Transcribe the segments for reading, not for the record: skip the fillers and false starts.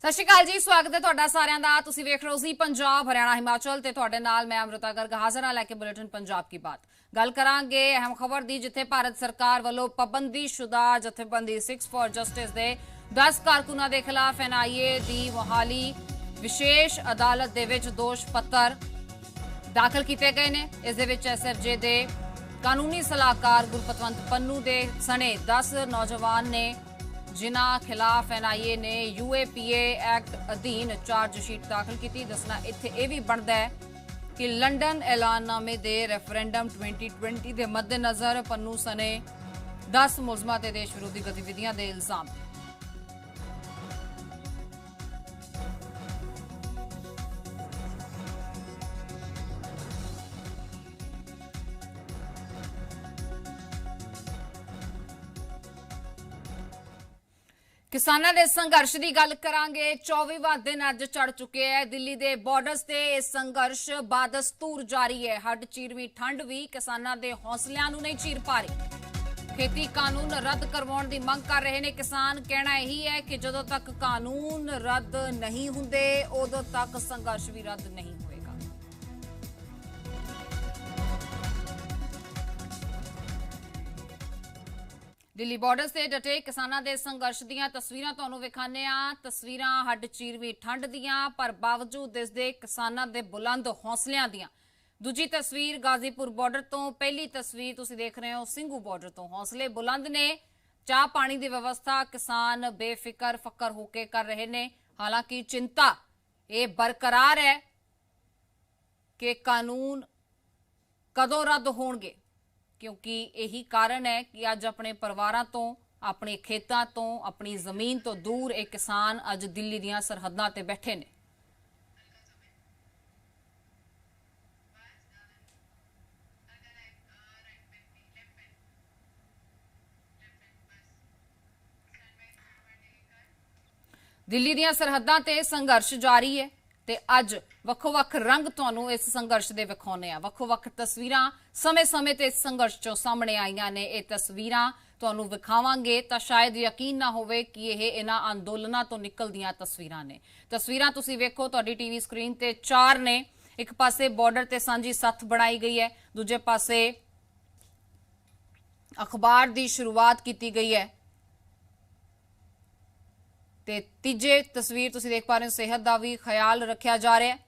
सत श्री अकाल जी, स्वागत है तुहाडा सारिਆਂ ਦਾ। ਤੁਸੀਂ ਵੇਖ ਰਹੇ ਹੋ ਜੀ पंजाब हरियाणा हिमाचल ਤੇ ਤੁਹਾਡੇ ਨਾਲ मैं अमृता गर्ग हाजिर हां लैके बुलेटिन पंजाब की बात। गल करांगे अहम खबर दी, जिथे भारत सरकार वालों पाबंदीशुदा जथेबंदी सिक्स फॉर जस्टिस दे 10 कारकुनां दे खिलाफ NIA दी मोहाली विशेष अदालत दे विच दोष पत्र दाखिल किए गए ने। इस दे विच SFJ दे कानूनी सलाहकार गुरपतवंत पन्नू दे सने 10 नौजवान ने, जिन्हां खिलाफ NIA ने UAPA एक्ट अधीन चार्जशीट दाखिल की। दसना इत्थे यह भी बनता है कि लंडन ऐलाननामे दे रेफरेंडम 2020 के मद्देनज़र पन्नू सने 10 मुलजमां ते देश विरोधी गतिविधियां के इल्जाम। किसानां दे संघर्ष की गल करांगे। 24वां दिन अज चढ़ चुके हैं। दिल्ली के बॉर्डर्स से यह संघर्ष बादस्तूर जारी है। हड चीरवी ठंड भी किसानां दे हौसलियां नूं नहीं चीर पा रही। खेती कानून रद्द करवाउण दी मंग कर रहे हैं किसान। कहना यही है कि जदों तक कानून रद्द नहीं हुंदे उदों तक संघर्ष भी रद्द नहीं होएगा। दिल्ली बॉर्डर से डटे किसानां दे संघर्ष दीयां तस्वीरां तुहानूं विखाने आ। तस्वीरां हड चीरवी ठंड दीयां, पर बावजूद इसदे किसानां दे बुलंद हौसलियां दीयां। दूजी तस्वीर गाजीपुर बॉर्डर तो, पहली तस्वीर तुसीं देख रहे हो सिंघू बॉर्डर तो। हौसले बुलंद ने, चाह पानी की व्यवस्था किसान बेफिकर फकर होकर कर रहे ने। हालांकि चिंता ये बरकरार है कि कानून कदों रद्द होणगे, क्योंकि यही कारण है कि अज अपने परिवारों तो, अपने खेतों तो, अपनी जमीन तो दूर एक किसान अज दिल्ली दीयां सरहदां ते बैठे ने। दिल्ली दीयां सरहदां ते संघर्ष जारी है ते अज ਵੱਖ-ਵੱਖ रंग तुहानूं इस संघर्ष दे विखाउने आ। ਵੱਖ-ਵੱਖ तस्वीरां समय-समय ते इस संघर्ष चों सामने आईयां ने। ये तस्वीरां तुहानूं विखावांगे तां शायद यकीन ना होवे कि ये इन्हां अंदोलनां तो निकलदियां तस्वीरां ने। तस्वीरां तुसीं वेखो, तुहाडी टीवी स्क्रीन ते 4 ने। एक पासे बॉर्डर ते सांझी सत्थ बनाई गई है, दूजे पासे अखबार की शुरुआत की गई है ते तीजे तस्वीर तुसीं देख पा रहे हो सेहत का भी ख्याल रखा जा रहा है।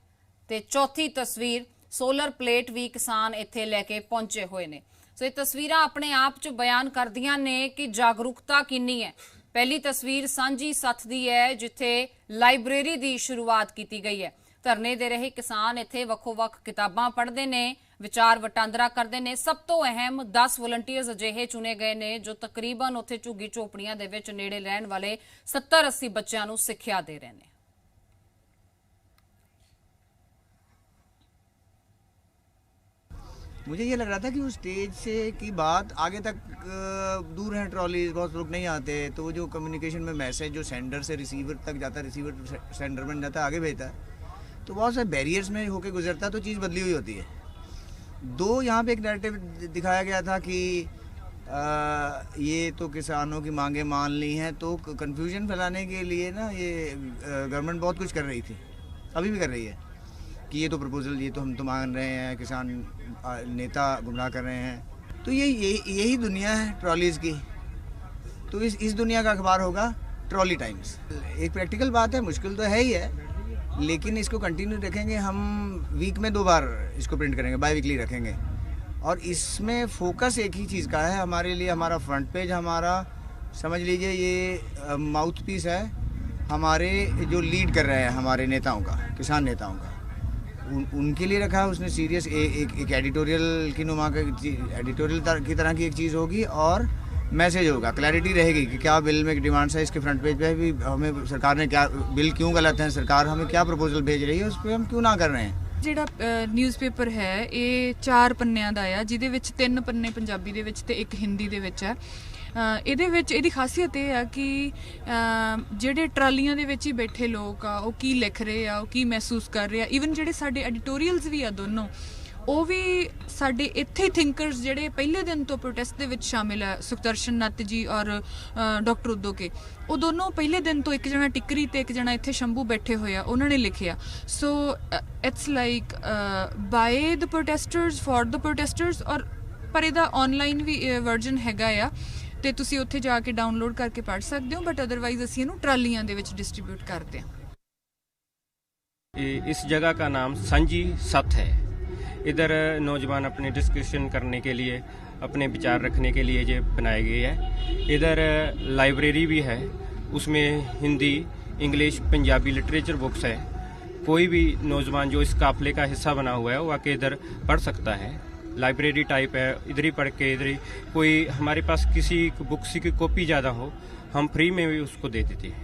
ते चौथी तस्वीर सोलर प्लेट भी किसान इत्थे लैके पहुंचे हुए ने। सो ये तस्वीरां अपने आप च बयान करदियां ने कि जागरूकता किन्नी है। पहली तस्वीर सांझी सत्थ दी है, जिथे लाइब्रेरी की शुरुआत की गई है। धरने दे रहे किसान इत्थे वक्खो-वक्ख किताबां पढ़ते हैं, विचार वटांदरा करते हैं। सब तो अहम 10 वॉलंटियर्स अजिहे चुने गए ने जो तकरीबन उत्थे झुग्गी झोपड़ियां दे विच नेड़े रहण वाले 70-80 बच्चों नूं सिक्ख्या दे रहे हैं। मुझे ये लग रहा था कि उस स्टेज से की बात आगे तक दूर है, ट्रॉलीज बहुत लोग नहीं आते, तो जो कम्युनिकेशन में मैसेज जो सेंडर से रिसीवर तक जाता है, रिसीवर सेंडर बन जाता है, आगे भेजता है, तो बहुत सारे बैरियर्स में होके गुजरता है, तो चीज़ बदली हुई होती है। दो यहाँ पे एक नैरेटिव दिखाया गया था कि ये तो किसानों की मांगे मान ली हैं, तो कन्फ्यूजन फैलाने के लिए ना ये गवर्नमेंट बहुत कुछ कर रही थी, अभी भी कर रही है, कि ये तो प्रपोजल, ये तो हम तो मान रहे हैं, किसान नेता गुमराह कर रहे हैं। तो यही दुनिया है ट्रॉलीज़ की। तो इस दुनिया का अखबार होगा ट्रॉली टाइम्स। एक प्रैक्टिकल बात है, मुश्किल तो है ही है, लेकिन इसको कंटिन्यू रखेंगे हम। वीक में 2 बार इसको प्रिंट करेंगे, बाई वीकली रखेंगे, और इसमें फोकस एक ही चीज़ का है हमारे लिए। हमारा फ्रंट पेज, हमारा समझ लीजिए ये माउथ पीस है हमारे जो लीड कर रहे हैं हमारे नेताओं का, किसान नेताओं का, उनके लिए रखा है उसने सीरियस। एक एडिटोरियल की नुमा एडिटोरियल की तरह की एक चीज़ होगी, और मैसेज होगा, क्लैरिटी रहेगी कि क्या बिल में डिमांड्स है। इसके फ्रंट पेज पे भी हमें सरकार ने क्या, बिल क्यों गलत है, सरकार हमें क्या प्रपोजल भेज रही है, उस पर हम क्यों ना कर रहे हैं। ਜਿਹੜਾ ਨਿਊਜ਼ਪੇਪਰ ਹੈ ਇਹ 4 ਪੰਨਿਆਂ ਦਾ ਆ, ਜਿਹਦੇ ਵਿੱਚ 3 ਪੰਨੇ ਪੰਜਾਬੀ ਦੇ ਵਿੱਚ ਤੇ 1 ਹਿੰਦੀ ਦੇ ਵਿੱਚ ਹੈ। ਇਹਦੇ ਵਿੱਚ ਇਹਦੀ ਖਾਸੀਅਤ ਇਹ ਆ ਕਿ ਜਿਹੜੇ ਟਰਾਲੀਆਂ ਦੇ ਵਿੱਚ ਹੀ ਬੈਠੇ ਲੋਕ ਆ ਉਹ ਕੀ ਲਿਖ ਰਹੇ ਆ, ਉਹ ਕੀ ਮਹਿਸੂਸ ਕਰ ਰਹੇ ਆ। ਈਵਨ ਜਿਹੜੇ ਸਾਡੇ ਐਡੀਟੋਰੀਅਲਸ ਵੀ ਆ ਦੋਨੋਂ, ਉਹ ਵੀ ਸਾਡੇ ਇੱਥੇ ਥਿੰਕਰਸ ਜਿਹੜੇ ਪਹਿਲੇ ਦਿਨ ਤੋਂ ਪ੍ਰੋਟੈਸਟ ਦੇ ਵਿੱਚ ਸ਼ਾਮਿਲ ਹੈ, ਸੁਖਦਰਸ਼ਨ ਨੱਤ ਜੀ ਔਰ ਡਾਕਟਰ ਉਦੋਕੇ, ਉਹ ਦੋਨੋਂ ਪਹਿਲੇ ਦਿਨ ਤੋਂ, ਇੱਕ ਜਣਾ ਟਿਕਰੀ ਤੇ ਇੱਕ ਜਣਾ ਇੱਥੇ ਸ਼ੰਭੂ ਬੈਠੇ ਹੋਏ ਆ, ਉਹਨਾਂ ਨੇ ਲਿਖਿਆ। So it's like bye the protesters for the protesters. ਔਰ ਪਰ ਇਹਦਾ ਆਨਲਾਈਨ ਵੀ ਵਰਜ਼ਨ ਹੈਗਾ ਆ, ਤੇ ਤੁਸੀਂ ਉੱਥੇ ਜਾ ਕੇ ਡਾਊਨਲੋਡ ਕਰਕੇ ਪੜ੍ਹ ਸਕਦੇ ਹੋ, ਬਟ ਅਦਰਵਾਈਜ਼ ਅਸੀਂ ਇਹਨੂੰ ਟਰਾਲੀਆਂ ਦੇ ਵਿੱਚ ਡਿਸਟ੍ਰੀਬਿਊਟ ਕਰਦੇ ਹਾਂ। इस जगह का नाम सांझी सत है। इधर नौजवान अपने डिस्कशन करने के लिए, अपने विचार रखने के लिए ये बनाए गए है। इधर लाइब्रेरी भी है, उसमें Hindi, English, Punjabi literature books है। कोई भी नौजवान जो इस काफिले का हिस्सा बना हुआ है वो आके इधर पढ़ सकता है। लाइब्रेरी टाइप है, इधर ही पढ़ के इधर ही, कोई हमारे पास किसी बुक्स की कॉपी ज़्यादा हो हम फ्री में भी उसको दे देते हैं।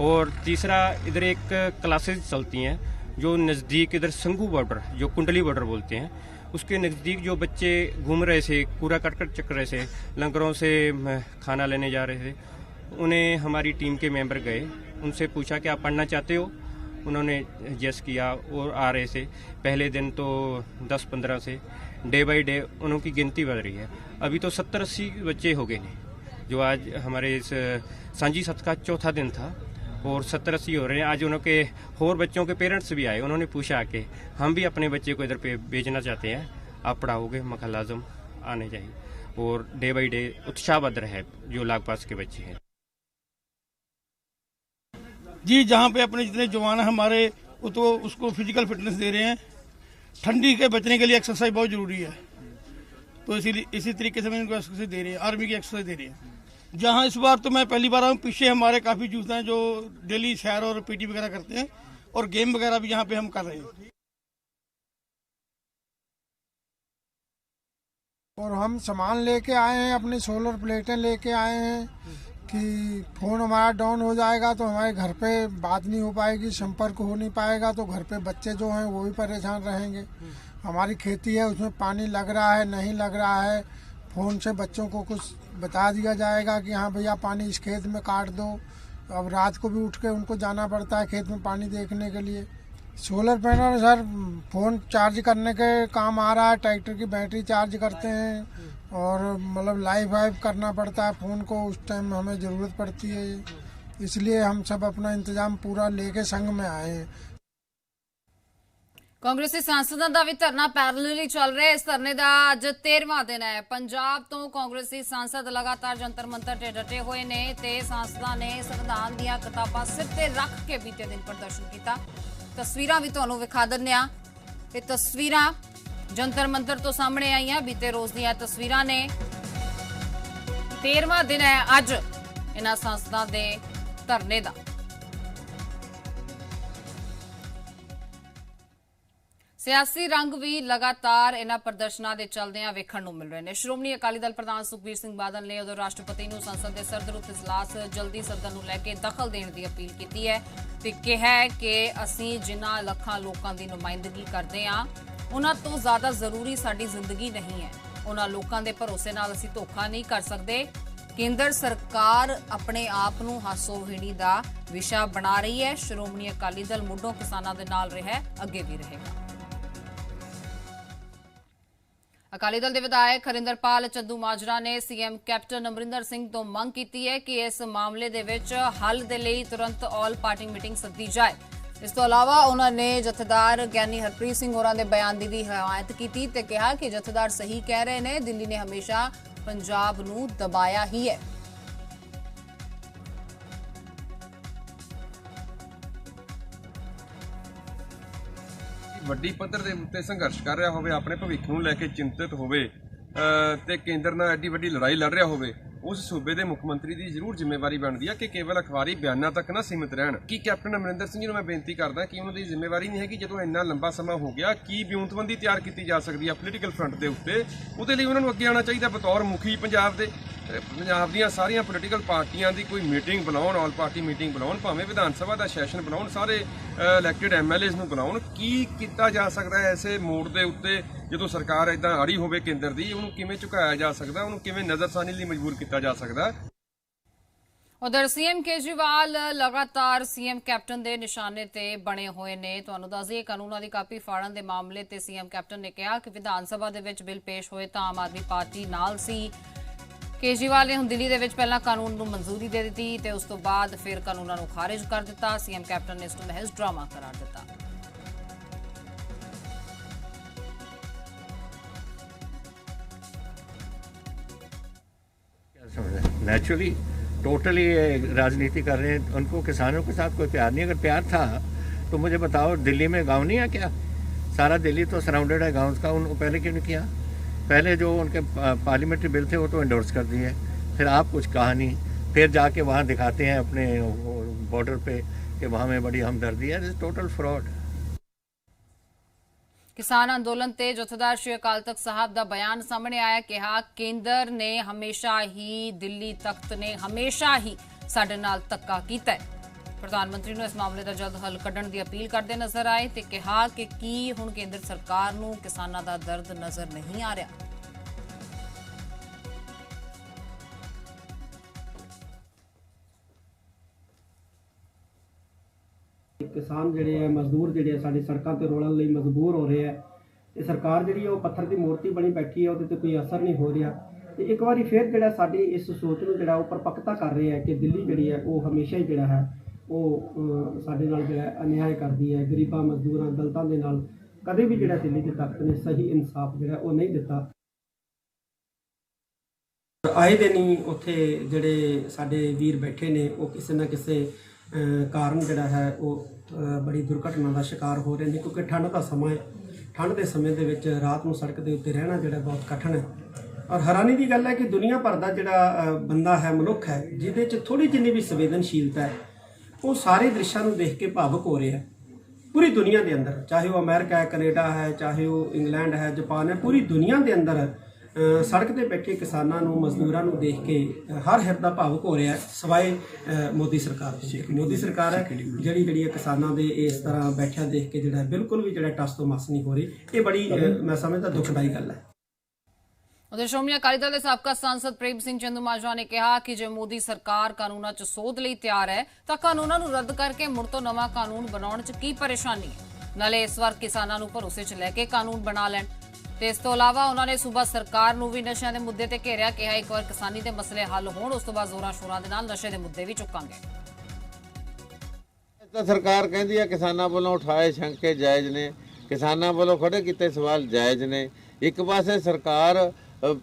और तीसरा, इधर एक क्लासेस चलती हैं जो नज़दीक, इधर संगू बॉर्डर जो कुंडली बॉर्डर बोलते हैं, उसके नज़दीक जो बच्चे घूम रहे थे, कूड़ा करकट चक रहे थे, लंगरों से खाना लेने जा रहे थे, उन्हें हमारी टीम के मेंबर गए, उनसे पूछा कि आप पढ़ना चाहते हो? उन्होंने यस किया और आ रहे थे। पहले दिन तो 10-15 से डे बाई डे उनकी गिनती बढ़ रही है। अभी तो 70-80 बच्चे हो गए हैं, जो आज हमारे इस सांझी सत का चौथा दिन था, और 70-80 हो रहे हैं। आज उनके और बच्चों के पेरेंट्स भी आए, उन्होंने पूछा कि हम भी अपने बच्चे को इधर पे भेजना चाहते हैं, आप पढ़ाओगे? मखा लाजम आने चाहिए। और डे बाई डे उत्साहबद्ध है जो लागपास के बच्चे हैं। जी, जहाँ पे अपने जितने जवान हैं हमारे, वो तो उसको फिजिकल फिटनेस दे रहे हैं। ठंडी के बचने के लिए एक्सरसाइज बहुत जरूरी है, तो इसी तरीके से मैं इनको एक्सरसाइज दे रही है, आर्मी की एक्सरसाइज दे रही है। जहाँ इस बार तो मैं पहली बार आऊँ, पीछे हमारे काफ़ी यूथ हैं जो डेली सैर और पीटी वगैरह करते हैं, और गेम वगैरह भी यहाँ पे हम कर रहे हैं। और हम सामान लेके आए हैं, अपनी सोलर प्लेटें लेके आए हैं कि फ़ोन हमारा डाउन हो जाएगा तो हमारे घर पे बात नहीं हो पाएगी, संपर्क हो नहीं पाएगा, तो घर पे बच्चे जो हैं वो भी परेशान रहेंगे। हमारी खेती है, उसमें पानी लग रहा है नहीं लग रहा है, फ़ोन से बच्चों को कुछ बता दिया जाएगा कि हाँ भैया पानी इस खेत में काट दो। अब रात को भी उठ के उनको जाना पड़ता है खेत में पानी देखने के लिए। Solar panel sir phone charge करने के काम आ रहा है, ट्रैक्टर की बैटरी चार्ज करते हैं, और मतलब लाइव वाइव करना पड़ता है फ़ोन को, उस टाइम हमें ज़रूरत पड़ती है, इसलिए हम सब अपना इंतज़ाम पूरा लेके संघ में आए हैं। ਕਾਂਗਰਸੀ ਸਾਂਸਦਾਂ ਦਾ ਵੀ ਧਰਨਾ ਪੈਰਲਲੀ ਚੱਲ ਰਿਹਾ। ਇਸ ਧਰਨੇ ਦਾ ਅੱਜ 13ਵਾਂ ਦਿਨ ਹੈ। ਪੰਜਾਬ ਤੋਂ ਕਾਂਗਰਸੀ ਸਾਂਸਦ ਲਗਾਤਾਰ ਜੰਤਰ ਮੰਤਰ ਤੇ ਡਟੇ ਹੋਏ ਨੇ ਤੇ ਸਾਂਸਦਾਂ ਨੇ ਸੰਵਿਧਾਨ ਦੀਆਂ ਕਿਤਾਬਾਂ ਸਿਰ ਤੇ ਰੱਖ ਕੇ ਬੀਤੇ ਦਿਨ ਪ੍ਰਦਰਸ਼ਨ ਕੀਤਾ। ਤਸਵੀਰਾਂ ਵੀ ਤੁਹਾਨੂੰ ਵਿਖਾ ਦਿੰਦੇ ਆ। ਇਹ ਤਸਵੀਰਾਂ ਜੰਤਰ ਮੰਤਰ ਤੋਂ ਸਾਹਮਣੇ ਆਈਆਂ, ਬੀਤੇ ਰੋਜ਼ ਦੀਆਂ ਤਸਵੀਰਾਂ ਨੇ। 13ਵਾਂ ਦਿਨ ਹੈ ਅੱਜ ਇਹਨਾਂ ਸਾਂਸਦਾਂ ਦੇ ਧਰਨੇ ਦਾ। ਸਿਆਸੀ ਰੰਗ ਵੀ ਲਗਾਤਾਰ ਇਹਨਾਂ ਪ੍ਰਦਰਸ਼ਨਾਂ ਦੇ ਚੱਲਦਿਆਂ ਵੇਖਣ ਨੂੰ ਮਿਲ ਰਹੇ ਨੇ। ਸ਼੍ਰੋਮਣੀ ਅਕਾਲੀ ਦਲ ਪ੍ਰਧਾਨ ਸੁਖਬੀਰ ਸਿੰਘ ਬਾਦਲ ਨੇ ਉਦੋਂ ਰਾਸ਼ਟਰਪਤੀ ਨੂੰ ਸੰਸਦ ਦੇ ਸਰਦਰੁੱਤ ਇਜਲਾਸ ਜਲਦੀ ਸੱਦਣ ਨੂੰ ਲੈ ਕੇ ਦਖਲ ਦੇਣ ਦੀ ਅਪੀਲ ਕੀਤੀ ਹੈ ਤੇ ਕਿਹਾ ਹੈ ਕਿ ਅਸੀਂ ਜਿਨ੍ਹਾਂ ਲੱਖਾਂ ਲੋਕਾਂ ਦੀ ਨੁਮਾਇੰਦਗੀ ਕਰਦੇ ਹਾਂ, ਉਹਨਾਂ ਤੋਂ ਜ਼ਿਆਦਾ ਜ਼ਰੂਰੀ ਸਾਡੀ ਜ਼ਿੰਦਗੀ ਨਹੀਂ ਹੈ। ਉਹਨਾਂ ਲੋਕਾਂ ਦੇ ਭਰੋਸੇ ਨਾਲ ਅਸੀਂ ਧੋਖਾ ਨਹੀਂ ਕਰ ਸਕਦੇ। ਕੇਂਦਰ ਸਰਕਾਰ ਆਪਣੇ ਆਪ ਨੂੰ ਹਾਸੋਹੀਣੀ ਦਾ ਵਿਸ਼ਾ ਬਣਾ ਰਹੀ ਹੈ। ਸ਼੍ਰੋਮਣੀ ਅਕਾਲੀ ਦਲ ਮੁੱਢੋਂ ਕਿਸਾਨਾਂ ਦੇ ਨਾਲ ਰਿਹਾ, ਅੱਗੇ ਵੀ ਰਹੇਗਾ। ਅਕਾਲੀ ਦਲ ਦੇ ਵਿਧਾਇਕ ਹਰਿੰਦਰਪਾਲ ਚੰਦੂ ਮਾਜਰਾ ਨੇ ਸੀਐਮ ਕੈਪਟਨ ਅਮਰਿੰਦਰ ਸਿੰਘ ਤੋਂ ਮੰਗ ਕੀਤੀ ਹੈ ਕਿ ਇਸ ਮਾਮਲੇ ਦੇ ਵਿੱਚ ਹੱਲ ਦੇ ਲਈ ਤੁਰੰਤ ਆਲ ਪਾਰਟੀ ਮੀਟਿੰਗ ਸੱਦੀ ਜਾਏ। ਇਸ ਤੋਂ ਇਲਾਵਾ ਉਹਨਾਂ ਨੇ ਜਥੇਦਾਰ ਗਿਆਨੀ ਹਰਪ੍ਰੀਤ ਸਿੰਘ ਹੋਰਾਂ ਦੇ ਬਿਆਨ ਦੀ ਵੀ ਹਮਾਇਤ ਕੀਤੀ ਤੇ ਕਿਹਾ ਕਿ ਜਥੇਦਾਰ ਸਹੀ ਕਹਿ ਰਹੇ ਨੇ, ਦਿੱਲੀ ਨੇ ਹਮੇਸ਼ਾ ਪੰਜਾਬ ਨੂੰ ਦਬਾਇਆ ਹੀ ਹੈ। ਵੱਡੀ ਪੱਧਰ ਦੇ ਉੱਤੇ ਸੰਘਰਸ਼ ਕਰ ਰਿਹਾ ਹੋਵੇ, ਆਪਣੇ ਭਵਿੱਖ ਨੂੰ ਲੈ ਕੇ ਚਿੰਤਿਤ ਹੋਵੇ ਤੇ ਕੇਂਦਰ ਨਾਲ ਐਡੀ ਵੱਡੀ ਲੜਾਈ ਲੜ ਰਿਹਾ ਹੋਵੇ, ਉਸ ਸੂਬੇ ਦੇ ਮੁੱਖ ਮੰਤਰੀ ਦੀ ਜ਼ਰੂਰ ਜ਼ਿੰਮੇਵਾਰੀ ਬਣਦੀ ਹੈ ਕਿ ਕੇਵਲ ਅਖਬਾਰੀ ਬਿਆਨਾਂ ਤੱਕ ਨਾ ਸੀਮਿਤ ਰਹਿਣ। ਕੀ ਕੈਪਟਨ ਅਮਰਿੰਦਰ ਸਿੰਘ ਜੀ ਨੂੰ ਮੈਂ ਬੇਨਤੀ ਕਰਦਾ ਕਿ ਉਹਨਾਂ ਦੀ ਜ਼ਿੰਮੇਵਾਰੀ ਨਹੀਂ ਹੈ ਕਿ ਜਦੋਂ ਇੰਨਾ ਲੰਬਾ ਸਮਾਂ ਹੋ ਗਿਆ, ਕੀ ਵਿਉਂਤਬੰਦੀ ਤਿਆਰ ਕੀਤੀ ਜਾ ਸਕਦੀ ਹੈ ਪੋਲੀਟੀਕਲ ਫਰੰਟ ਦੇ ਉੱਤੇ, ਉਹਦੇ ਲਈ ਉਹਨਾਂ ਨੂੰ ਅੱਗੇ ਆਉਣਾ ਚਾਹੀਦਾ ਬਤੌਰ ਮੁਖੀ ਪੰਜਾਬ ਦੇ। ਪੰਜਾਬ ਦੀਆਂ ਸਾਰੀਆਂ ਪੋਲੀਟੀਕਲ ਪਾਰਟੀਆਂ ਦੀ ਕੋਈ ਮੀਟਿੰਗ ਬੁਲਾਉਣ, ਆਲ ਪਾਰਟੀ ਮੀਟਿੰਗ ਬੁਲਾਉਣ, ਭਾਵੇਂ ਵਿਧਾਨ ਸਭਾ ਦਾ ਸੈਸ਼ਨ ਬਣਾਉਣ, ਸਾਰੇ ਇਲੈਕਟਿਡ ਐਮਐਲਏਜ਼ ਨੂੰ ਬੁਲਾਉਣ। ਕੀ ਕੀਤਾ ਜਾ ਸਕਦਾ ਹੈ ਐਸੇ ਮੋੜ ਦੇ ਉੱਤੇ ਜਦੋਂ ਸਰਕਾਰ ਇਦਾਂ ਆੜੀ ਹੋਵੇ ਕੇਂਦਰ ਦੀ, ਉਹਨੂੰ ਕਿਵੇਂ ਝੁਕਾਇਆ ਜਾ ਸਕਦਾ, ਉਹਨੂੰ ਕਿਵੇਂ ਨਜ਼ਰਸਾਨੀ ਲਈ ਮਜਬੂਰ ਕੀਤਾ ਜਾ ਸਕਦਾ। ਉਧਰ ਸੀਐਮ ਕੇਜਰੀਵਾਲ ਲਗਾਤਾਰ ਸੀਐਮ ਕੈਪਟਨ ਦੇ ਨਿਸ਼ਾਨੇ ਤੇ ਬਣੇ ਹੋਏ ਨੇ। ਤੁਹਾਨੂੰ ਦੱਸ ਦਈਏ ਕਾਨੂੰਨਾਂ ਦੀ ਕਾਪੀ ਫਾੜਨ ਦੇ ਮਾਮਲੇ ਤੇ ਸੀਐਮ ਕੈਪਟਨ ਨੇ ਕਿਹਾ ਕਿ ਵਿਧਾਨ ਸਭਾ ਦੇ ਵਿੱਚ ਬਿੱਲ ਪੇਸ਼ ਹੋਏ ਤਾਂ ਆਮ ਆਦਮੀ ਪਾਰਟੀ ਨਾਲ ਸੀ। ਕੇਜਰੀਵਾਲ ਨੇ ਹੁਣ ਦਿੱਲੀ ਦੇ ਵਿੱਚ ਪਹਿਲਾਂ ਕਾਨੂੰਨ ਨੂੰ ਮਨਜ਼ੂਰੀ ਦੇ ਦਿੱਤੀ ਤੇ ਉਸ ਤੋਂ ਬਾਅਦ ਫਿਰ ਕਾਨੂੰਨਾਂ ਨੂੰ ਖਾਰਿਜ ਕਰ ਦਿੱਤਾ। ਸੀਐਮ ਕੈਪਟਨ ਨੇ ਇਸ ਨੂੰ ਮਹਿਜ਼ ਡਰਾਮਾ ਕਰਾਰ ਦਿੱਤਾ। नेचुरली टोटली राजनीति कर रहे हैं, उनको किसानों के साथ कोई प्यार नहीं। अगर प्यार था तो मुझे बताओ, दिल्ली में गांव नहीं है क्या? सारा दिल्ली तो सराउंडेड है गांव का। उनको पहले क्यों नहीं किया? पहले जो उनके पार्लियामेंट्री बिल थे वो तो एंडोर्स कर दिए, फिर आप कुछ कहा नहीं, फिर जाके वहाँ दिखाते हैं अपने बॉर्डर पे कि वहाँ में बड़ी हमदर्दी है। This total fraud. किसान अंदोलन ते जथेदार श्री अकाल तख्त साहब का बयान सामने आया। कहा केंद्र ने हमेशा ही दिल्ली तख्त ने हमेशा ही साडे नाल धक्का कीता है। प्रधानमंत्री ने इस मामले का जल्द हल कढ़ण की अपील करते नजर आए ते कहा कि की हुण केंद्र सरकार नूं किसानां दा दर्द नजर नहीं आ रहा। किसान ਜਿਹੜੇ ਹੈ ਮਜ਼ਦੂਰ ਜਿਹੜੇ ਆ ਸਾਡੀ ਸੜਕਾਂ ਤੇ ਰੋਲਣ ਲਈ ਮਜਬੂਰ ਹੋ ਰਹੇ ਆ ਤੇ ਸਰਕਾਰ ਜਿਹੜੀ ਉਹ ਪੱਥਰ ਦੀ ਮੂਰਤੀ ਬਣੀ ਬੈਠੀ ਹੈ, ਉਹਦੇ ਤੇ ਕੋਈ ਅਸਰ ਨਹੀਂ ਹੋ ਰਿਹਾ। ਤੇ ਇੱਕ ਵਾਰੀ ਫਿਰ ਜਿਹੜਾ ਸਾਡੀ ਇਸ ਸੋਚ ਨੂੰ ਜਿਹੜਾ ਉਹ ਪਰਪੱਕਤਾ ਕਰ ਰਹੇ ਆ ਕਿ ਦਿੱਲੀ ਜਿਹੜੀ ਹੈ ਉਹ ਹਮੇਸ਼ਾ ਹੀ ਜਿਹੜਾ ਹੈ ਉਹ ਸਾਡੇ ਨਾਲ ਜਿਹੜਾ ਅਨਿਆਏ ਕਰਦੀ ਹੈ। ਗਰੀਬਾਂ, ਮਜ਼ਦੂਰਾਂ, ਦਲਿਤਾਂ ਦੇ ਨਾਲ ਕਦੇ ਵੀ ਜਿਹੜਾ ਦਿੱਲੀ ਦੇ ਤਖਤ ਨੇ ਸਹੀ ਇਨਸਾਫ ਜਿਹੜਾ ਉਹ ਨਹੀਂ ਦਿੱਤਾ। ਆਏ ਦਿਨ ਹੀ ਉੱਥੇ ਜਿਹੜੇ ਸਾਡੇ ਵੀਰ ਬੈਠੇ ਨੇ ਉਹ ਕਿਸੇ ਨਾ ਕਿਸੇ ਕਾਰਨ ਜਿਹੜਾ ਹੈ ਉਹ ਬੜੀ ਦੁਰਘਟਨਾ ਦਾ ਸ਼ਿਕਾਰ ਹੋ ਰਹੇ ਨੇ, ਕਿਉਂਕਿ ਠੰਡ ਦਾ ਸਮਾਂ ਹੈ। ਠੰਡ ਦੇ ਸਮੇਂ ਦੇ ਵਿੱਚ ਰਾਤ ਨੂੰ ਸੜਕ ਦੇ ਉੱਤੇ ਰਹਿਣਾ ਜਿਹੜਾ ਬਹੁਤ ਕਠਿਨ ਹੈ। ਔਰ ਹੈਰਾਨੀ ਦੀ ਗੱਲ ਹੈ ਕਿ ਦੁਨੀਆ ਭਰ ਦਾ ਜਿਹੜਾ ਬੰਦਾ ਹੈ, ਮਨੁੱਖ ਹੈ, ਜਿਹਦੇ 'ਚ ਥੋੜ੍ਹੀ ਜਿੰਨੀ ਵੀ ਸੰਵੇਦਨਸ਼ੀਲਤਾ ਹੈ, ਉਹ ਸਾਰੇ ਦ੍ਰਿਸ਼ਾਂ ਨੂੰ ਦੇਖ ਕੇ ਭਾਵੁਕ ਹੋ ਰਿਹਾ ਹੈ। ਪੂਰੀ ਦੁਨੀਆ ਦੇ ਅੰਦਰ, ਚਾਹੇ ਉਹ ਅਮਰੀਕਾ ਹੈ, ਕੈਨੇਡਾ ਹੈ, ਚਾਹੇ ਉਹ ਇੰਗਲੈਂਡ ਹੈ, ਜਾਪਾਨ ਹੈ, ਪੂਰੀ ਦੁਨੀਆ ਦੇ ਅੰਦਰ ਸੜਕ ਤੇ ਬੈਠੇ ਕਿਸਾਨਾਂ ਨੂੰ, ਮਜ਼ਦੂਰਾਂ ਨੂੰ ਦੇਖ ਕੇ ਹਰ ਹਿਰਦਾ ਭਾਵੁਕ ਹੋ ਰਿਹਾ ਹੈ, ਸਿਵਾਏ ਮੋਦੀ ਸਰਕਾਰ ਦੇ। ਮੋਦੀ ਸਰਕਾਰ ਹੈ ਜਿਹੜੀ ਕਿਸਾਨਾਂ ਦੇ ਇਸ ਤਰ੍ਹਾਂ ਬੈਠਿਆਂ ਦੇਖ ਕੇ ਜਿਹੜਾ ਬਿਲਕੁਲ ਵੀ ਜਿਹੜਾ ਟਸ ਤੋਂ ਮਸ ਨਹੀਂ ਹੋ ਰਹੀ। ਇਹ ਬੜੀ ਮੈਂ ਸਮਝਦਾ ਦੁਖਦਾਈ ਗੱਲ ਹੈ। उधर श्रोमणी अकाली दल के साबका सांसद प्रेम सिंह चंदूमाजरा ने कहा कि जे मोदी सरकार कानूनां 'च सोध लई तैयार है तां कानूनां नूं रद्द करके मुड़ तो नवां कानून बनाउण 'च की परेशानी है। नाले इस वार किसानां नूं भरोसे 'च लैके कानून बना लैण। ते इस तों इलावा उन्हां ने सूबा सरकार नूं भी नशिਆਂ ਦੇ मुद्दे ते घेरिਆ। कहा एक बार किसानी दे मसले हल होण उस तों बाद जोरां शोरां दे नाल नशे दे मुद्दे भी चुकांगे। ਤਾਂ ਸਰਕਾਰ ਕਹਿੰਦੀ ਹੈ ਕਿਸਾਨਾਂ ਵੱਲੋਂ ਉਠਾਏ ਸ਼ੰਕੇ ਜਾਇਜ਼ ਨੇ, ਕਿਸਾਨਾਂ ਵੱਲੋਂ ਖੜੇ ਕੀਤੇ ਸਵਾਲ ਜਾਇਜ਼ ਨੇ। ਇੱਕ ਪਾਸੇ ਸਰਕਾਰ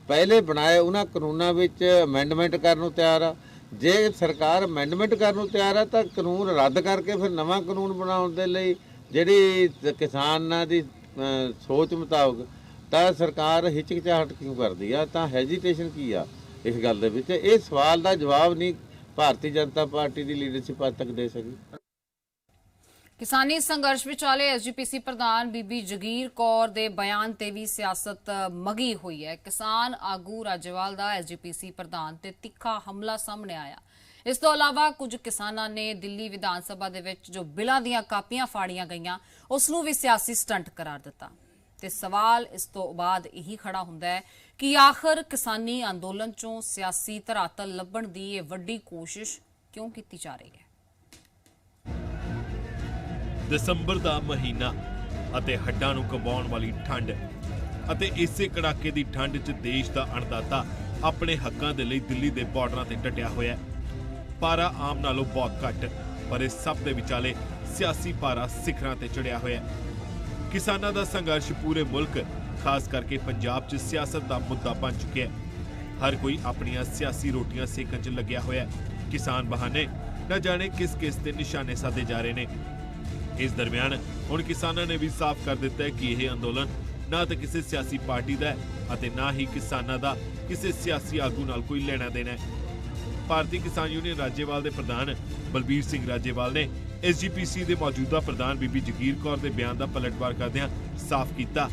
ਪਹਿਲੇ ਬਣਾਏ ਉਹਨਾਂ ਕਾਨੂੰਨਾਂ ਵਿੱਚ ਅਮੈਂਡਮੈਂਟ ਕਰਨ ਨੂੰ ਤਿਆਰ ਆ। ਜੇ ਸਰਕਾਰ ਅਮੈਂਡਮੈਂਟ ਕਰਨ ਨੂੰ ਤਿਆਰ ਆ ਤਾਂ ਕਾਨੂੰਨ ਰੱਦ ਕਰਕੇ ਫਿਰ ਨਵਾਂ ਕਾਨੂੰਨ ਬਣਾਉਣ ਦੇ ਲਈ ਜਿਹੜੀ ਕਿਸਾਨਾਂ ਦੀ ਸੋਚ ਮੁਤਾਬਕ ਤਾਂ ਸਰਕਾਰ ਹਿਚਕਿਚਾਹਟ ਕਿਉਂ ਕਰਦੀ ਆ, ਤਾਂ ਹੈਜੀਟੇਸ਼ਨ ਕੀ ਆ ਇਸ ਗੱਲ ਦੇ ਵਿੱਚ? ਇਹ ਸਵਾਲ ਦਾ ਜਵਾਬ ਨਹੀਂ ਭਾਰਤੀ ਜਨਤਾ ਪਾਰਟੀ ਦੀ ਲੀਡਰਸ਼ਿਪ ਅੱਜ ਤੱਕ ਦੇ ਸਕੀ। किसानी संघर्ष विचाले एसजीपीसी प्रधान बीबी जगीर कौर दे बयान ते भी सियासत मगी हुई है। किसान आगू राजेवाल दा एसजीपीसी प्रधान ते तिखा हमला सामने आया। इस तो इलावा कुछ किसानां ने दिल्ली विधान सभा दे विच जो बिलां दीयां कापियां फाड़ियां गईयां उस नूं भी सियासी स्टंट करार दिता। ते सवाल इस तो बाद यही खड़ा हुंदा है कि आखिर किसानी अंदोलन चों सियासी धरातल लभण दी इह वड्डी कोशिश क्यों कीती जा रही है। ਦਸੰਬਰ ਦਾ ਮਹੀਨਾ ਅਤੇ ਹੱਡਾਂ ਨੂੰ ਕੰਬਾਉਣ ਵਾਲੀ ਠੰਡ ਅਤੇ ਇਸੇ ਕੜਾਕੇ ਦੀ ਠੰਡ 'ਚ ਦੇਸ਼ ਦਾ ਅਣਦਾਤਾ ਆਪਣੇ ਹੱਕਾਂ ਦੇ ਲਈ ਦਿੱਲੀ ਦੇ ਬਾਰਡਰਾਂ ਤੇ ਡਟਿਆ ਹੋਇਆ ਹੈ। ਪਾਰਾ ਆਮ ਨਾਲੋਂ ਬਹੁਤ ਘੱਟ, ਪਰ ਇਸ ਸਭ ਦੇ ਵਿਚਾਲੇ ਸਿਆਸੀ ਪਾਰਾ ਸਿਖਰਾਂ ਤੇ ਚੜਿਆ ਹੋਇਆ ਹੈ। ਕਿਸਾਨਾਂ ਦਾ ਸੰਘਰਸ਼ ਪੂਰੇ ਮੁਲਕ, ਖਾਸ ਕਰਕੇ ਪੰਜਾਬ 'ਚ ਸਿਆਸਤ ਦਾ ਮੁੱਦਾ ਬਣ ਚੁੱਕਿਆ ਹੈ। ਹਰ ਕੋਈ ਆਪਣੀਆਂ ਸਿਆਸੀ ਰੋਟੀਆਂ ਸੇਕਣ 'ਚ ਲੱਗਿਆ ਹੋਇਆ ਹੈ। ਕਿਸਾਨ ਬਹਾਨੇ ਨਾ ਜਾਣੇ ਕਿਸ ਤੇ ਨਿਸ਼ਾਨੇ ਸਾਧੇ ਜਾ ਰਹੇ ਨੇ। ਇਸ ਦਰਮਿਆਨ ਹੁਣ ਕਿਸਾਨਾਂ ਨੇ ਵੀ ਸਾਫ਼ ਕਰ ਦਿੱਤਾ ਹੈ ਕਿ ਇਹ ਅੰਦੋਲਨ ਨਾ ਤਾਂ ਕਿਸੇ ਸਿਆਸੀ ਪਾਰਟੀ ਦਾ ਹੈ ਅਤੇ ਨਾ ਹੀ ਕਿਸਾਨਾਂ ਦਾ ਕਿਸੇ ਸਿਆਸੀ ਆਗੂ ਨਾਲ ਕੋਈ ਲੈਣਾ ਦੇਣਾ ਹੈ। ਭਾਰਤੀ ਕਿਸਾਨ ਯੂਨੀਅਨ ਰਾਜੇਵਾਲ ਦੇ ਪ੍ਰਧਾਨ ਬਲਬੀਰ ਸਿੰਘ ਰਾਜੇਵਾਲ ਨੇ ਐਸਜੀਪੀਸੀ ਦੇ ਮੌਜੂਦਾ ਪ੍ਰਧਾਨ ਬੀਬੀ ਜਗੀਰ ਕੌਰ ਦੇ ਬਿਆਨ ਦਾ ਪਲਟਵਾਰ ਕਰਦਿਆਂ ਸਾਫ਼ ਕੀਤਾ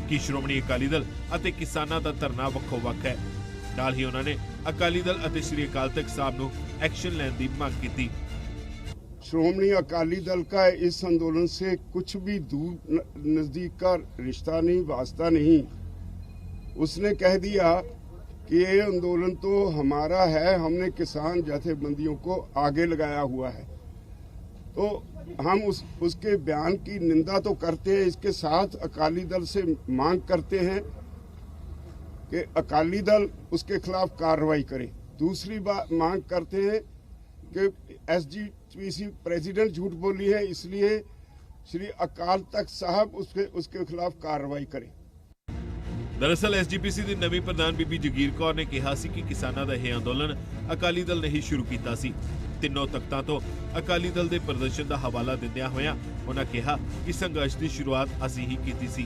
ਕਿ ਸ਼੍ਰੋਮਣੀ ਅਕਾਲੀ ਦਲ ਅਤੇ ਕਿਸਾਨਾਂ ਦਾ ਧਰਨਾ ਵੱਖੋ ਵੱਖ ਹੈ। ਨਾਲ ਹੀ ਉਹਨਾਂ ਨੇ ਅਕਾਲੀ ਦਲ ਅਤੇ ਸ਼੍ਰੀ ਅਕਾਲ ਤਖਤ ਸਾਹਿਬ ਨੂੰ एक्शन लेने की मांग की थी। श्रोमणी अकाली दल का इस आंदोलन से कुछ भी दूर नजदीक का रिश्ता नहीं, वास्ता नहीं। उसने कह दिया कि ये आंदोलन तो हमारा है, हमने किसान जथेबंदियों को आगे लगाया हुआ है, तो हम उसके बयान की निंदा तो करते हैं। इसके साथ अकाली दल से मांग करते हैं कि अकाली दल उसके खिलाफ कार्रवाई करे। दूसरी बात मांग करते हैं कि SGPC प्रेसिडेंट झूठ बोली है, इसलिए श्री अकाल तख्त साहब उसके खिलाफ कार्रवाई करे। ਦਰਅਸਲ ਐਸਜੀਪੀਸੀ ਦੀ ਨਵੀਂ ਪ੍ਰਧਾਨ ਬੀਬੀ ਜਗੀਰ ਕੌਰ ਨੇ ਕਿਹਾ ਸੀ ਕਿ ਕਿਸਾਨਾਂ ਦਾ ਇਹ ਅੰਦੋਲਨ ਅਕਾਲੀ ਦਲ ਨੇ ਹੀ ਸ਼ੁਰੂ ਕੀਤਾ ਸੀ। ਤਿੰਨੋਂ ਤਖਤਾਂ ਤੋਂ ਅਕਾਲੀ ਦਲ ਦੇ ਪ੍ਰਦਰਸ਼ਨ ਦਾ ਹਵਾਲਾ ਦਿੰਦਿਆਂ ਹੋਇਆਂ ਉਹਨਾਂ ਕਿਹਾ ਕਿ ਸੰਘਰਸ਼ ਦੀ ਸ਼ੁਰੂਆਤ ਅਸੀਂ ਹੀ ਕੀਤੀ ਸੀ।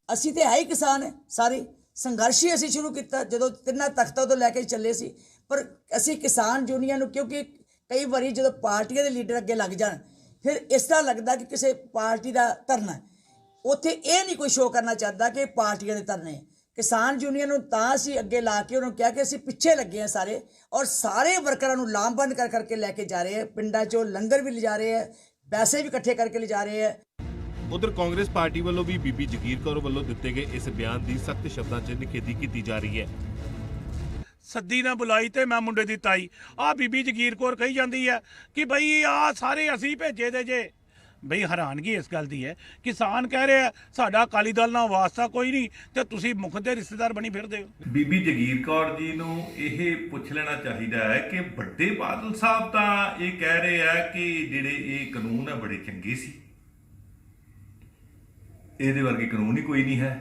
ਅਸੀਂ ਤੇ ਹੈ ਹੀ ਕਿਸਾਨ ਹੈ ਸਾਰੇ, ਸੰਘਰਸ਼ ਹੀ ਅਸੀਂ ਸ਼ੁਰੂ ਕੀਤਾ ਜਦੋਂ ਤਿੰਨਾਂ ਤਖਤਾਂ ਤੋਂ ਲੈ ਕੇ ਚੱਲੇ ਸੀ। ਪਰ ਅਸੀਂ ਕਿਸਾਨ ਯੂਨੀਅਨ ਨੂੰ, ਕਿਉਂਕਿ ਕਈ ਵਾਰੀ ਜਦੋਂ ਪਾਰਟੀਆਂ ਦੇ ਲੀਡਰ ਅੱਗੇ ਲੱਗ ਜਾਣ ਫਿਰ ਇਸ ਤਰ੍ਹਾਂ ਲੱਗਦਾ ਕਿ ਕਿਸੇ ਪਾਰਟੀ ਦਾ ਧਰਨਾ, ਉੱਥੇ ਇਹ ਨਹੀਂ ਕੋਈ ਸ਼ੋਅ ਕਰਨਾ ਚਾਹਦਾ ਕਿ ਪਾਰਟੀਆਂ ਦੇ ਧਰਨੇ। ਕਿਸਾਨ ਯੂਨੀਅਨ ਨੂੰ ਤਾਂ ਅਸੀਂ ਅੱਗੇ ਲਾ ਕੇ ਉਹਨਾਂ ਨੂੰ ਕਿਹਾ ਕਿ ਅਸੀਂ ਪਿੱਛੇ ਲੱਗੇ ਹਾਂ ਸਾਰੇ, ਔਰ ਸਾਰੇ ਵਰਕਰਾਂ ਨੂੰ ਲਾਮਬੰਦ ਕਰ ਕਰਕੇ ਲੈ ਕੇ ਜਾ ਰਹੇ ਹੈ। ਪਿੰਡਾਂ 'ਚੋਂ ਲੰਗਰ ਵੀ ਲਿਜਾ ਰਹੇ ਹੈ, ਪੈਸੇ ਵੀ ਇਕੱਠੇ ਕਰਕੇ ਲਿਜਾ ਰਹੇ ਹੈ। ਉਧਰ ਕਾਂਗਰਸ ਪਾਰਟੀ ਵੱਲੋਂ ਵੀ ਬੀਬੀ ਜਗੀਰ ਕੌਰ ਵੱਲੋਂ ਦਿੱਤੇ ਗਏ ਇਸ ਬਿਆਨ ਦੀ ਸਖਤ ਸ਼ਬਦਾਂ 'ਚ ਨਿਖੇਧੀ ਕੀਤੀ ਜਾ ਰਹੀ ਹੈ। ਸੱਦੀ ਨਾ ਬੁਲਾਈ ਤੇ ਮੈਂ ਮੁੰਡੇ ਦੀ ਤਾਈ, ਆ ਬੀਬੀ ਜਗੀਰ ਕੌਰ ਕਹੀ ਜਾਂਦੀ ਹੈ ਕਿ ਬਈ ਆ ਸਾਰੇ ਅਸੀਂ ਭੇਜੇ ਦੇ ਜੇ। ਬਈ ਹੈਰਾਨਗੀ ਇਸ ਗੱਲ ਦੀ ਹੈ, ਕਿਸਾਨ ਕਹਿ ਰਿਹਾ ਸਾਡਾ ਅਕਾਲੀ ਦਲ ਨਾਲ ਵਾਸਤਾ ਕੋਈ ਨਹੀਂ ਤੇ ਤੁਸੀਂ ਮੁੱਖ ਦੇ ਰਿਸ਼ਤੇਦਾਰ ਬਣੀ ਫਿਰਦੇ ਹੋ। ਬੀਬੀ ਜਗੀਰ ਕੌਰ ਜੀ ਨੂੰ ਇਹ ਪੁੱਛ ਲੈਣਾ ਚਾਹੀਦਾ ਹੈ ਕਿ ਵੱਡੇ ਬਾਦਲ ਸਾਹਿਬ ਤਾਂ ਇਹ ਕਹਿ ਰਹੇ ਆ ਕਿ ਜਿਹੜੇ ਇਹ ਕਾਨੂੰਨ ਹੈ ਬੜੇ ਚੰਗੇ ਸੀ, ਇਹਦੇ ਵਰਗੇ ਕਾਨੂੰਨ ਹੀ ਕੋਈ ਨਹੀਂ ਹੈ,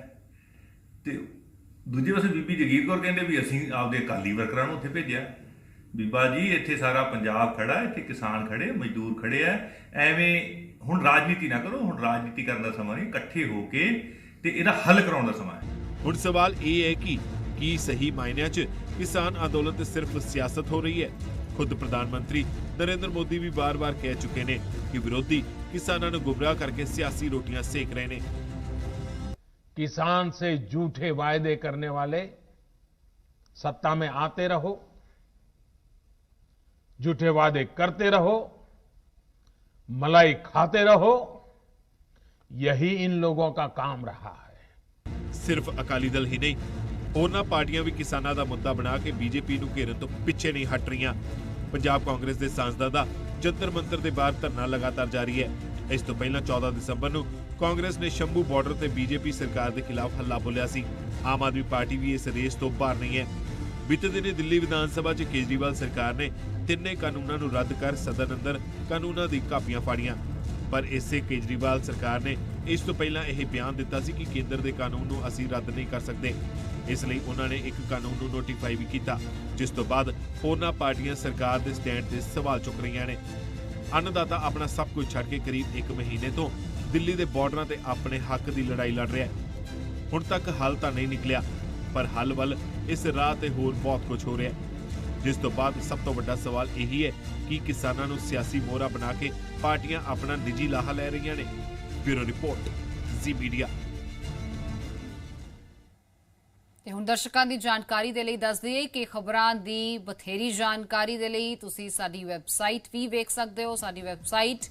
ਤੇ ਦੂਜੇ ਪਾਸੇ ਬੀਬੀ ਜਗੀਰ ਕੌਰ ਕਹਿੰਦੇ ਵੀ ਅਸੀਂ ਆਪਦੇ ਅਕਾਲੀ ਵਰਕਰਾਂ ਨੂੰ ਉੱਥੇ ਭੇਜਿਆ। ਬੀਬਾ ਜੀ ਇੱਥੇ ਸਾਰਾ ਪੰਜਾਬ ਖੜਾ, ਇੱਥੇ ਕਿਸਾਨ ਖੜੇ, ਮਜ਼ਦੂਰ ਖੜੇ ਆ, ਐਵੇਂ ਹੁਣ ਰਾਜਨੀਤੀ ਨਾ ਕਰੋ। ਹੁਣ ਰਾਜਨੀਤੀ ਕਰਨ ਦਾ ਸਮਾਂ ਨਹੀਂ, ਇਕੱਠੇ ਹੋ ਕੇ ਤੇ ਇਹਦਾ ਹੱਲ ਕਰਾਉਣ ਦਾ ਸਮਾਂ ਹੈ। ਹੁਣ ਸਵਾਲ ਇਹ ਹੈ ਕਿ ਕੀ ਸਹੀ ਮਾਇਨਿਆਂ 'ਚ ਕਿਸਾਨ ਅੰਦੋਲਨ ਤੇ ਸਿਰਫ ਸਿਆਸਤ ਹੋ ਰਹੀ ਹੈ? ਖੁਦ ਪ੍ਰਧਾਨ ਮੰਤਰੀ ਨਰਿੰਦਰ ਮੋਦੀ ਵੀ ਵਾਰ-ਵਾਰ ਕਹਿ ਚੁੱਕੇ ਨੇ ਕਿ ਵਿਰੋਧੀ ਕਿਸਾਨਾਂ ਨੂੰ ਗੁੰਮਰਾਹ ਕਰਕੇ ਸਿਆਸੀ ਰੋਟੀਆਂ ਸੇਕ ਰਹੇ ਨੇ। किसान से झूठे वायदे करने वाले सत्ता में आते रहो, झूठे वादे करते रहो, मलाई खाते रहो, यही इन लोगों का काम रहा है। सिर्फ अकाली दल ही नहीं, होरना पार्टियां भी किसानां दा मुद्दा बना के बीजेपी नूं घेरन तो पिछे नहीं हट रहीਆਂ। पंजाब कांग्रेस ਦੇ सांसदां ਦਾ जंतर मंतर ਦੇ ਬਾਹਰ ਧਰਨਾ लगातार जारी है। ਇਸ ਤੋਂ ਪਹਿਲਾਂ 14 ਦਸੰਬਰ ਨੂੰ ਕਾਂਗਰਸ ਨੇ ਸ਼ੰਭੂ ਬਾਰਡਰ ਤੇ ਬੀਜੇਪੀ ਸਰਕਾਰ ਦੇ ਖਿਲਾਫ ਹੱਲਾ ਬੋਲਿਆ ਸੀ। ਆਮ ਆਦਮੀ ਪਾਰਟੀ ਵੀ ਇਸ ਰੇਸ ਤੋਂ ਬਾਹਰ ਨਹੀਂ ਹੈ। ਬੀਤੇ ਦਿਨੀ ਦਿੱਲੀ ਵਿਧਾਨ ਸਭਾ 'ਚ ਕੇਜਰੀਵਾਲ ਸਰਕਾਰ ਨੇ ਤਿੰਨੇ ਕਾਨੂੰਨਾਂ ਨੂੰ ਰੱਦ ਕਰ ਸਦਨ ਅੰਦਰ ਕਾਨੂੰਨਾਂ ਦੀ ਕਾਪੀਆਂ ਫਾੜੀਆਂ। ਪਰ ਇਸੇ ਕੇਜਰੀਵਾਲ ਸਰਕਾਰ ਨੇ ਇਸ ਤੋਂ ਪਹਿਲਾਂ ਇਹ ਬਿਆਨ ਦਿੱਤਾ ਸੀ ਕਿ ਕੇਂਦਰ ਦੇ ਕਾਨੂੰਨ ਨੂੰ ਅਸੀਂ ਰੱਦ ਨਹੀਂ ਕਰ ਸਕਦੇ। ਇਸ ਲਈ ਉਹਨਾਂ ਨੇ ਇੱਕ ਕਾਨੂੰਨ ਨੂੰ ਨੋਟੀਫਾਈ ਵੀ ਕੀਤਾ, ਜਿਸ ਤੋਂ ਬਾਅਦ ਹੋਰਨਾਂ ਪਾਰਟੀਆਂ ਸਰਕਾਰ ਦੇ ਸਟੈਂਡ ਤੇ ਸਵਾਲ ਚੁੱਕ ਰਹੀਆਂ ਨੇ। ਅੰਨਦਾਤਾ ਆਪਣਾ ਸਭ ਕੁਝ ਛੱਡ ਕੇ ਕਰੀਬ 1 ਮਹੀਨੇ ਤੋਂ ਦਿੱਲੀ ਦੇ ਬਾਰਡਰਾਂ ਤੇ ਆਪਣੇ ਹੱਕ ਦੀ ਲੜਾਈ ਲੜ ਰਿਹਾ ਹੈ। ਹੁਣ ਤੱਕ ਹੱਲ ਤਾਂ ਨਹੀਂ ਨਿਕਲਿਆ, ਪਰ ਹੱਲ ਵੱਲ ਇਸ ਰਾਹ ਤੇ ਹੋਰ ਬਹੁਤ ਕੁਝ ਹੋ ਰਿਹਾ ਹੈ। ਜਿਸ ਤੋਂ ਬਾਅਦ ਸਭ ਤੋਂ ਵੱਡਾ ਸਵਾਲ ਇਹੀ ਹੈ ਕਿ ਕਿਸਾਨਾਂ ਨੂੰ ਸਿਆਸੀ ਮੋਹਰਾ ਬਣਾ ਕੇ ਪਾਰਟੀਆਂ ਆਪਣਾ ਨਿੱਜੀ ਲਾਹਾ ਲੈ ਰਹੀਆਂ ਨੇ। ਬਿਊਰੋ ਰਿਪੋਰਟ, ਜ਼ੀ ਮੀਡੀਆ। ਤੇ ਹੁਣ ਦਰਸ਼ਕਾਂ ਦੀ ਜਾਣਕਾਰੀ ਦੇ ਲਈ ਦੱਸ ਦਈਏ ਕਿ ਖਬਰਾਂ ਦੀ ਬਥੇਰੀ ਜਾਣਕਾਰੀ ਦੇ ਲਈ ਤੁਸੀਂ ਸਾਡੀ ਵੈਬਸਾਈਟ ਵੀ ਵੇਖ ਸਕਦੇ ਹੋ। ਸਾਡੀ ਵੈਬਸਾਈਟ